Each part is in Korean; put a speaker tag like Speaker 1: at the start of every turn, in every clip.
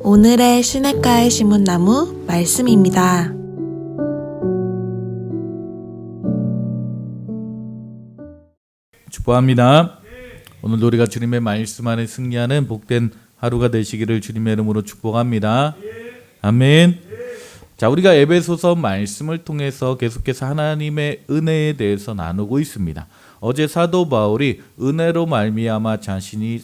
Speaker 1: 오늘의 시냇가에 심은 나무 말씀입니다.
Speaker 2: 축복합니다. 오늘도 우리가 주님의 말씀 안에 승리하는 복된 하루가 되시기를 주님의 이름으로 축복합니다. 아멘. 자, 우리가 에베소서 말씀을 통해서 계속해서 하나님의 은혜에 대해서 나누고 있습니다. 어제 사도 바울이 은혜로 말미암아 자신이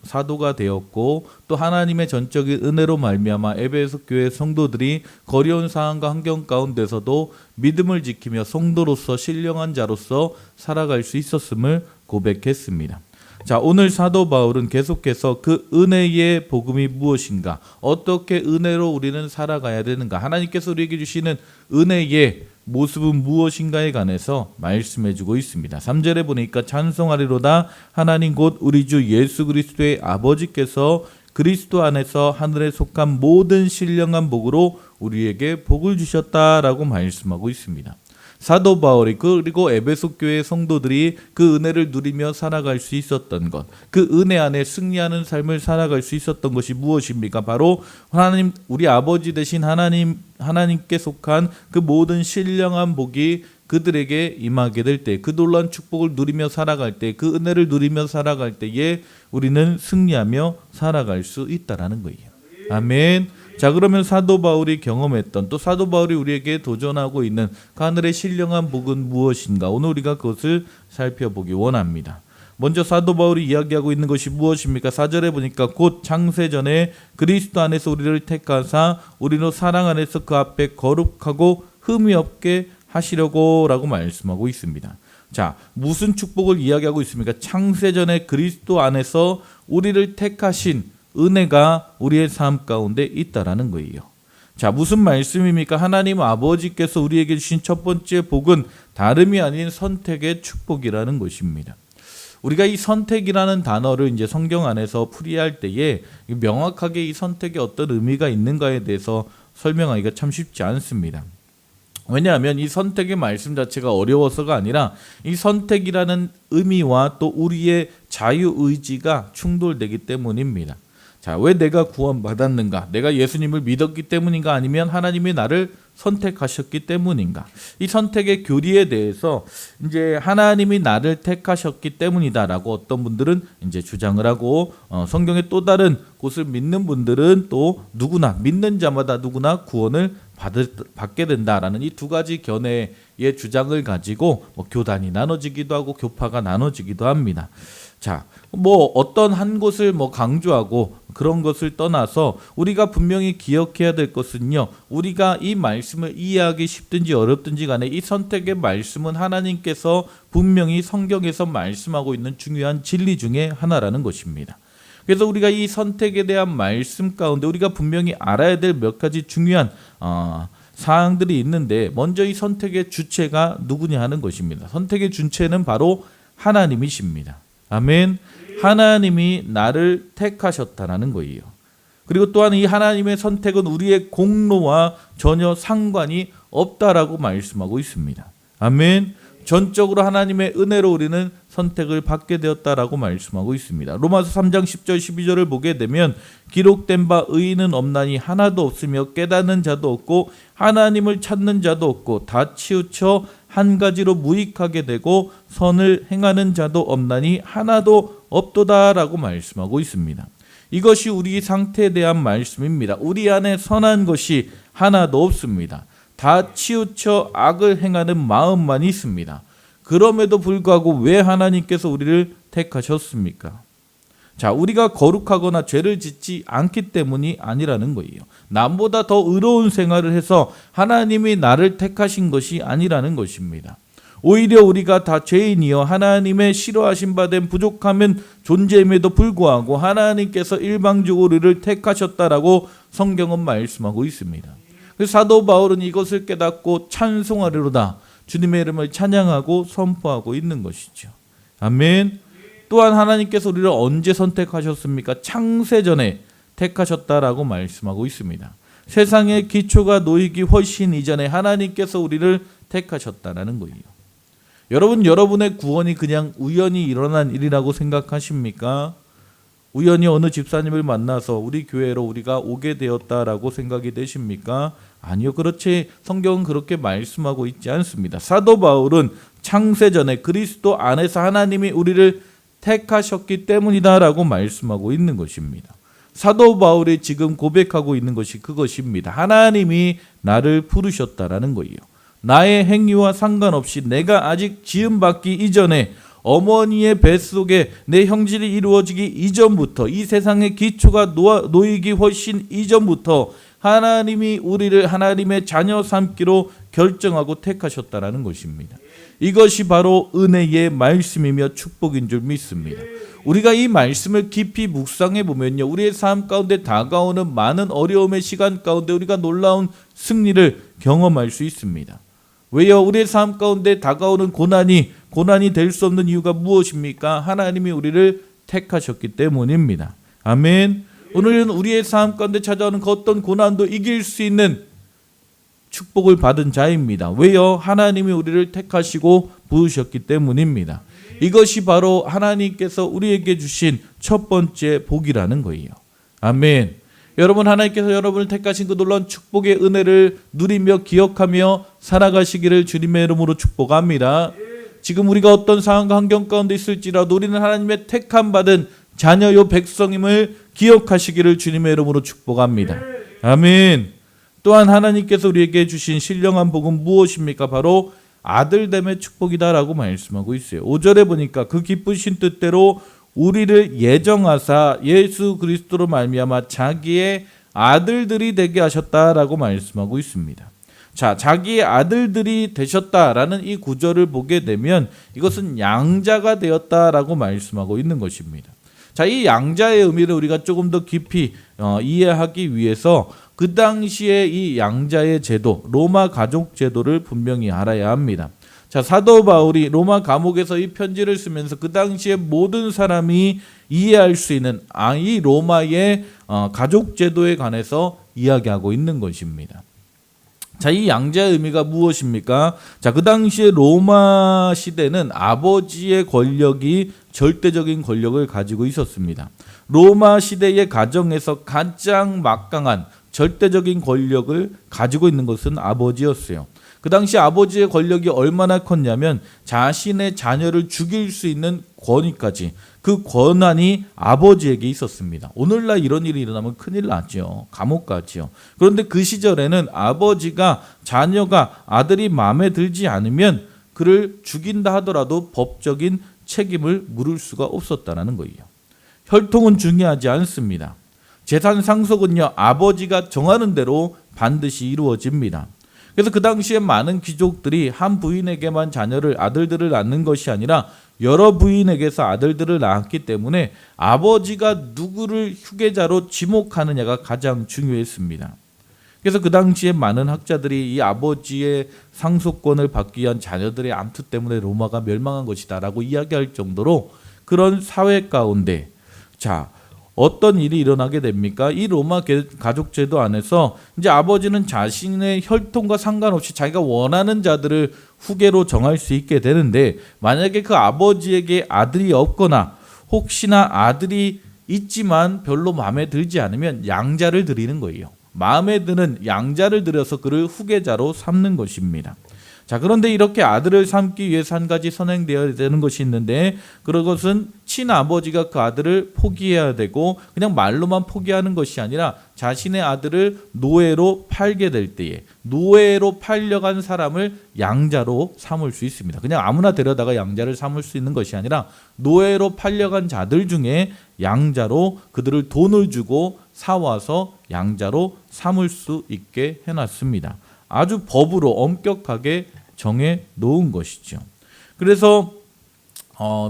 Speaker 2: 사도가 되었고 또 하나님의 전적인 은혜로 말미암아 에베소 교회 성도들이 거리온 상황과 환경 가운데서도 믿음을 지키며 성도로서 신령한 자로서 살아갈 수 있었음을 고백했습니다. 자, 오늘 사도 바울은 계속해서 그 은혜의 복음이 무엇인가, 어떻게 은혜로 우리는 살아가야 되는가, 하나님께서 우리에게 주시는 은혜의 모습은 무엇인가에 관해서 말씀해주고 있습니다. 3절에 보니까 찬송하리로다 하나님 곧 우리 주 예수 그리스도의 아버지께서 그리스도 안에서 하늘에 속한 모든 신령한 복으로 우리에게 복을 주셨다라고 말씀하고 있습니다. 사도 바울이 그리고 에베소 교회 성도들이 그 은혜를 누리며 살아갈 수 있었던 것, 그 은혜 안에 승리하는 삶을 살아갈 수 있었던 것이 무엇입니까? 바로 하나님, 우리 아버지 되신 하나님께 속한 그 모든 신령한 복이 그들에게 임하게 될 때, 그 놀라운 축복을 누리며 살아갈 때, 그 은혜를 누리며 살아갈 때에 우리는 승리하며 살아갈 수 있다라는 거예요. 아멘. 자, 그러면 사도 바울이 경험했던, 또 사도 바울이 우리에게 도전하고 있는 그 하늘의 신령한 복은 무엇인가? 오늘 우리가 그것을 살펴보기 원합니다. 먼저 사도 바울이 이야기하고 있는 것이 무엇입니까? 4절에 보니까 곧 창세전에 그리스도 안에서 우리를 택하사 우리로 사랑 안에서 그 앞에 거룩하고 흠이 없게 하시려고 라고 말씀하고 있습니다. 자, 무슨 축복을 이야기하고 있습니까? 창세전에 그리스도 안에서 우리를 택하신 은혜가 우리의 삶 가운데 있다라는 거예요. 자, 무슨 말씀입니까? 하나님 아버지께서 우리에게 주신 첫 번째 복은 다름이 아닌 선택의 축복이라는 것입니다. 우리가 이 선택이라는 단어를 이제 성경 안에서 풀이할 때에 명확하게 이 선택에 어떤 의미가 있는가에 대해서 설명하기가 참 쉽지 않습니다. 왜냐하면 이 선택의 말씀 자체가 어려워서가 아니라 이 선택이라는 의미와 또 우리의 자유의지가 충돌되기 때문입니다. 자, 왜 내가 구원받았는가? 내가 예수님을 믿었기 때문인가? 아니면 하나님이 나를 선택하셨기 때문인가? 이 선택의 교리에 대해서 이제 하나님이 나를 택하셨기 때문이다라고 어떤 분들은 이제 주장을 하고, 성경의 또 다른 곳을 믿는 분들은 또 누구나, 믿는 자마다 누구나 구원을 받게 된다라는 이 두 가지 견해의 주장을 가지고 교단이 나눠지기도 하고 교파가 나눠지기도 합니다. 자, 어떤 한 곳을 강조하고 그런 것을 떠나서 우리가 분명히 기억해야 될 것은요, 우리가 이 말씀을 이해하기 쉽든지 어렵든지 간에 이 선택의 말씀은 하나님께서 분명히 성경에서 말씀하고 있는 중요한 진리 중에 하나라는 것입니다. 그래서 우리가 이 선택에 대한 말씀 가운데 우리가 분명히 알아야 될 몇 가지 중요한 사항들이 있는데, 먼저 이 선택의 주체가 누구냐 하는 것입니다. 선택의 주체는 바로 하나님이십니다. 아멘. 하나님이 나를 택하셨다라는 거예요. 그리고 또한 이 하나님의 선택은 우리의 공로와 전혀 상관이 없다라고 말씀하고 있습니다. 아멘. 전적으로 하나님의 은혜로 우리는 선택을 받게 되었다라고 말씀하고 있습니다. 로마서 3장 10절 12절을 보게 되면 기록된 바 의인은 없나니 하나도 없으며 깨닫는 자도 없고 하나님을 찾는 자도 없고 다 치우쳐 한 가지로 무익하게 되고 선을 행하는 자도 없나니 하나도 없도다라고 말씀하고 있습니다. 이것이 우리 상태에 대한 말씀입니다. 우리 안에 선한 것이 하나도 없습니다. 다 치우쳐 악을 행하는 마음만 있습니다. 그럼에도 불구하고 왜 하나님께서 우리를 택하셨습니까? 자, 우리가 거룩하거나 죄를 짓지 않기 때문이 아니라는 거예요. 남보다 더 의로운 생활을 해서 하나님이 나를 택하신 것이 아니라는 것입니다. 오히려 우리가 다 죄인이여 하나님의 싫어하신 바 된 부족함은 존재임에도 불구하고 하나님께서 일방적으로 우리를 택하셨다라고 성경은 말씀하고 있습니다. 그래서 사도 바울은 이것을 깨닫고 찬송하리로다 주님의 이름을 찬양하고 선포하고 있는 것이죠. 아멘. 또한 하나님께서 우리를 언제 선택하셨습니까? 창세전에 택하셨다라고 말씀하고 있습니다. 세상의 기초가 놓이기 훨씬 이전에 하나님께서 우리를 택하셨다라는 거예요. 여러분, 여러분의 구원이 그냥 우연히 일어난 일이라고 생각하십니까? 우연히 어느 집사님을 만나서 우리 교회로 우리가 오게 되었다라고 생각이 되십니까? 아니요. 그렇지 성경은 그렇게 말씀하고 있지 않습니다. 사도 바울은 창세전에 그리스도 안에서 하나님이 우리를 택하셨기 때문이다라고 말씀하고 있는 것입니다. 사도 바울이 지금 고백하고 있는 것이 그것입니다. 하나님이 나를 부르셨다라는 거예요. 나의 행위와 상관없이 내가 아직 지음받기 이전에 어머니의 뱃속에 내 형질이 이루어지기 이전부터 이 세상의 기초가 놓이기 훨씬 이전부터 하나님이 우리를 하나님의 자녀 삼기로 결정하고 택하셨다라는 것입니다. 이것이 바로 은혜의 말씀이며 축복인 줄 믿습니다. 우리가 이 말씀을 깊이 묵상해 보면요, 우리의 삶 가운데 다가오는 많은 어려움의 시간 가운데 우리가 놀라운 승리를 경험할 수 있습니다. 왜요? 우리의 삶 가운데 다가오는 고난이 될 수 없는 이유가 무엇입니까? 하나님이 우리를 택하셨기 때문입니다. 아멘. 오늘은 우리의 삶 가운데 찾아오는 그 어떤 고난도 이길 수 있는 축복을 받은 자입니다. 왜요? 하나님이 우리를 택하시고 부르셨기 때문입니다. 이것이 바로 하나님께서 우리에게 주신 첫 번째 복이라는 거예요. 아멘. 여러분, 하나님께서 여러분을 택하신 그 놀라운 축복의 은혜를 누리며 기억하며 살아가시기를 주님의 이름으로 축복합니다. 지금 우리가 어떤 상황과 환경 가운데 있을지라도 우리는 하나님의 택함 받은 자녀요 백성임을 기억하시기를 주님의 이름으로 축복합니다. 아멘. 또한 하나님께서 우리에게 주신 신령한 복은 무엇입니까? 바로 아들됨의 축복이다라고 말씀하고 있어요. 5절에 보니까 그 기쁘신 뜻대로 우리를 예정하사 예수 그리스도로 말미암아 자기의 아들들이 되게 하셨다라고 말씀하고 있습니다. 자, 자기의 아들들이 되셨다라는 이 구절을 보게 되면 이것은 양자가 되었다라고 말씀하고 있는 것입니다. 자, 이 양자의 의미를 우리가 조금 더 깊이 이해하기 위해서 그 당시에 이 양자의 제도, 로마 가족 제도를 분명히 알아야 합니다. 자, 사도 바울이 로마 감옥에서 이 편지를 쓰면서 그 당시에 모든 사람이 이해할 수 있는 이 로마의 가족 제도에 관해서 이야기하고 있는 것입니다. 자, 이 양자의 의미가 무엇입니까? 자, 그 당시에 로마 시대는 아버지의 권력이 절대적인 권력을 가지고 있었습니다. 로마 시대의 가정에서 가장 막강한 절대적인 권력을 가지고 있는 것은 아버지였어요. 그 당시 아버지의 권력이 얼마나 컸냐면 자신의 자녀를 죽일 수 있는 권위까지, 그 권한이 아버지에게 있었습니다. 오늘날 이런 일이 일어나면 큰일 나죠. 감옥 가죠. 그런데 그 시절에는 아버지가 자녀가 아들이 마음에 들지 않으면 그를 죽인다 하더라도 법적인 책임을 물을 수가 없었다는 거예요. 혈통은 중요하지 않습니다. 재산 상속은요, 아버지가 정하는 대로 반드시 이루어집니다. 그래서 그 당시에 많은 귀족들이 한 부인에게만 아들들을 낳는 것이 아니라 여러 부인에게서 아들들을 낳았기 때문에 아버지가 누구를 후계자로 지목하느냐가 가장 중요했습니다. 그래서 그 당시에 많은 학자들이 이 아버지의 상속권을 받기 위한 자녀들의 암투 때문에 로마가 멸망한 것이다라고 이야기할 정도로 그런 사회 가운데, 자, 어떤 일이 일어나게 됩니까? 이 로마 가족 제도 안에서 이제 아버지는 자신의 혈통과 상관없이 자기가 원하는 자들을 후계로 정할 수 있게 되는데, 만약에 그 아버지에게 아들이 없거나 혹시나 아들이 있지만 별로 마음에 들지 않으면 양자를 드리는 거예요. 마음에 드는 양자를 들여서 그를 후계자로 삼는 것입니다. 자, 그런데 이렇게 아들을 삼기 위해서 한 가지 선행되어야 되는 것이 있는데, 그것은 친아버지가 그 아들을 포기해야 되고 그냥 말로만 포기하는 것이 아니라 자신의 아들을 노예로 팔게 될 때에 노예로 팔려간 사람을 양자로 삼을 수 있습니다. 그냥 아무나 데려다가 양자를 삼을 수 있는 것이 아니라 노예로 팔려간 자들 중에 양자로 그들을 돈을 주고 사와서 양자로 삼을 수 있게 해놨습니다. 아주 법으로 엄격하게 정해 놓은 것이죠. 그래서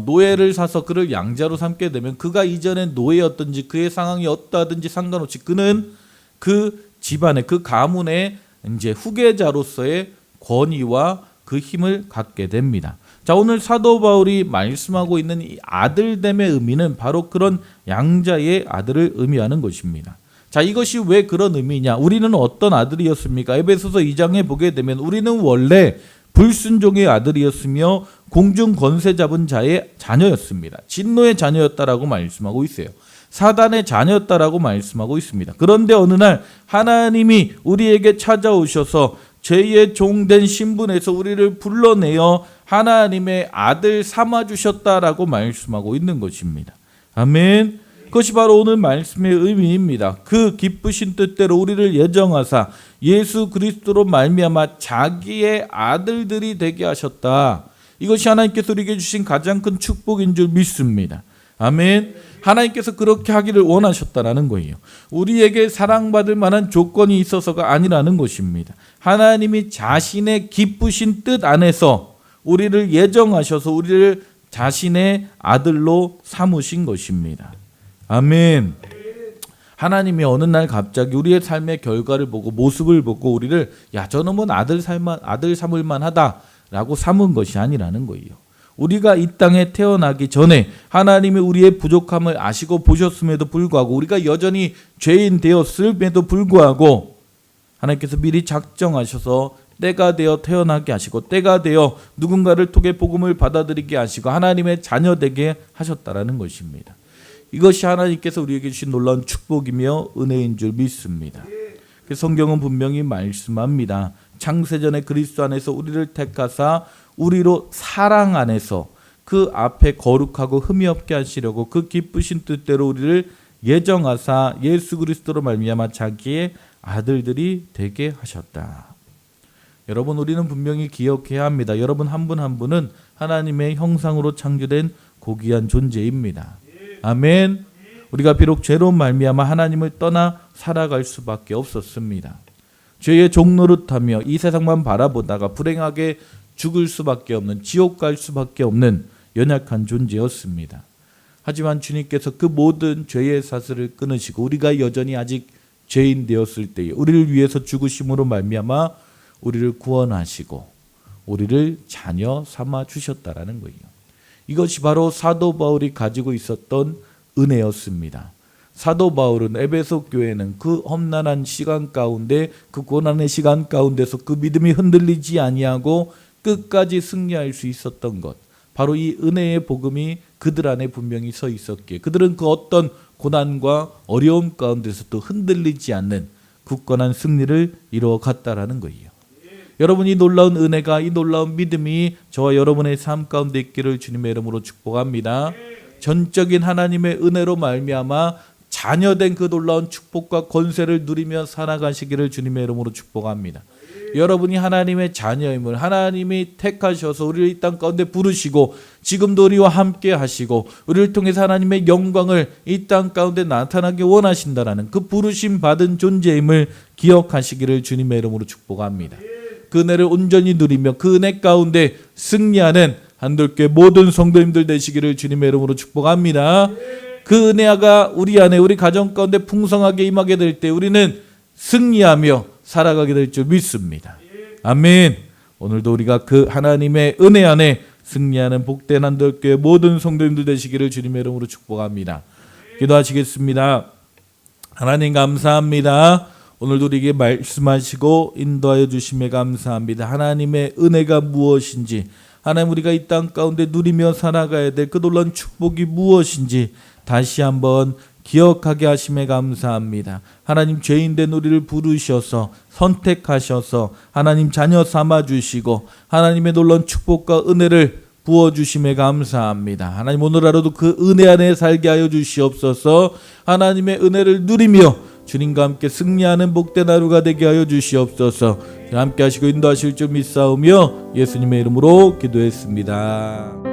Speaker 2: 노예를 사서 그를 양자로 삼게 되면 그가 이전에 노예였든지 그의 상황이 어떠하든지 상관없이 그는 그 집안의 그 가문의 이제 후계자로서의 권위와 그 힘을 갖게 됩니다. 자, 오늘 사도 바울이 말씀하고 있는 이 아들됨의 의미는 바로 그런 양자의 아들을 의미하는 것입니다. 자, 이것이 왜 그런 의미냐? 우리는 어떤 아들이었습니까? 에베소서 2장에 보게 되면 우리는 원래 불순종의 아들이었으며 공중 권세 잡은 자의 자녀였습니다. 진노의 자녀였다라고 말씀하고 있어요. 사단의 자녀였다라고 말씀하고 있습니다. 그런데 어느 날 하나님이 우리에게 찾아오셔서 죄의 종된 신분에서 우리를 불러내어 하나님의 아들 삼아주셨다라고 말씀하고 있는 것입니다. 아멘. 그것이 바로 오늘 말씀의 의미입니다. 그 기쁘신 뜻대로 우리를 예정하사 예수 그리스도로 말미암아 자기의 아들들이 되게 하셨다. 이것이 하나님께서 우리에게 주신 가장 큰 축복인 줄 믿습니다. 아멘. 하나님께서 그렇게 하기를 원하셨다라는 거예요. 우리에게 사랑받을 만한 조건이 있어서가 아니라는 것입니다. 하나님이 자신의 기쁘신 뜻 안에서 우리를 예정하셔서 우리를 자신의 아들로 삼으신 것입니다. 아멘. 하나님이 어느 날 갑자기 우리의 삶의 결과를 보고 모습을 보고 우리를 야 저놈은 아들 삼을 만하다라고 삼은 것이 아니라는 거예요. 우리가 이 땅에 태어나기 전에 하나님이 우리의 부족함을 아시고 보셨음에도 불구하고 우리가 여전히 죄인 되었음에도 불구하고 하나님께서 미리 작정하셔서 때가 되어 태어나게 하시고 때가 되어 누군가를 통해 복음을 받아들이게 하시고 하나님의 자녀 되게 하셨다라는 것입니다. 이것이 하나님께서 우리에게 주신 놀라운 축복이며 은혜인 줄 믿습니다. 성경은 분명히 말씀합니다. 창세전에 그리스도 안에서 우리를 택하사 우리로 사랑 안에서 그 앞에 거룩하고 흠이 없게 하시려고 그 기쁘신 뜻대로 우리를 예정하사 예수 그리스도로 말미암아 자기의 아들들이 되게 하셨다. 여러분 우리는 분명히 기억해야 합니다. 여러분 한 분 한 분은 하나님의 형상으로 창조된 고귀한 존재입니다. 아멘. 우리가 비록 죄로 말미암아 하나님을 떠나 살아갈 수밖에 없었습니다. 죄의 종노릇하며 이 세상만 바라보다가 불행하게 죽을 수밖에 없는 지옥 갈 수밖에 없는 연약한 존재였습니다. 하지만 주님께서 그 모든 죄의 사슬을 끊으시고 우리가 여전히 아직 죄인 되었을 때에 우리를 위해서 죽으심으로 말미암아 우리를 구원하시고 우리를 자녀 삼아 주셨다라는 거예요. 이것이 바로 사도 바울이 가지고 있었던 은혜였습니다. 사도 바울은 에베소 교회는 그 험난한 시간 가운데 그 고난의 시간 가운데서 그 믿음이 흔들리지 아니하고 끝까지 승리할 수 있었던 것, 바로 이 은혜의 복음이 그들 안에 분명히 서 있었기에 그들은 그 어떤 고난과 어려움 가운데서도 흔들리지 않는 굳건한 승리를 이루어갔다라는 거예요. 여러분 이 놀라운 은혜가 이 놀라운 믿음이 저와 여러분의 삶 가운데 있기를 주님의 이름으로 축복합니다. 전적인 하나님의 은혜로 말미암아 자녀된 그 놀라운 축복과 권세를 누리며 살아가시기를 주님의 이름으로 축복합니다. 여러분이 하나님의 자녀임을 하나님이 택하셔서 우리를 이 땅 가운데 부르시고 지금도 우리와 함께 하시고 우리를 통해서 하나님의 영광을 이 땅 가운데 나타나게 원하신다라는 그 부르심 받은 존재임을 기억하시기를 주님의 이름으로 축복합니다. 그 은혜를 온전히 누리며 그 은혜 가운데 승리하는 한돌교회 모든 성도님들 되시기를 주님의 이름으로 축복합니다. 그 은혜가 우리 안에 우리 가정 가운데 풍성하게 임하게 될 때 우리는 승리하며 살아가게 될 줄 믿습니다. 아멘. 오늘도 우리가 그 하나님의 은혜 안에 승리하는 복된 한돌교회 모든 성도님들 되시기를 주님의 이름으로 축복합니다. 기도하시겠습니다. 하나님 감사합니다. 오늘도 우리에게 말씀하시고 인도하여 주심에 감사합니다. 하나님의 은혜가 무엇인지 하나님 우리가 이 땅 가운데 누리며 살아가야 될 그 놀라운 축복이 무엇인지 다시 한번 기억하게 하심에 감사합니다. 하나님 죄인된 우리를 부르셔서 선택하셔서 하나님 자녀 삼아주시고 하나님의 놀라운 축복과 은혜를 부어주심에 감사합니다. 하나님 오늘 하루도 그 은혜 안에 살게 하여 주시옵소서. 하나님의 은혜를 누리며 주님과 함께 승리하는 복된 하루가 되게 하여 주시옵소서. 함께 하시고 인도하실 줄 믿사오며 예수님의 이름으로 기도했습니다.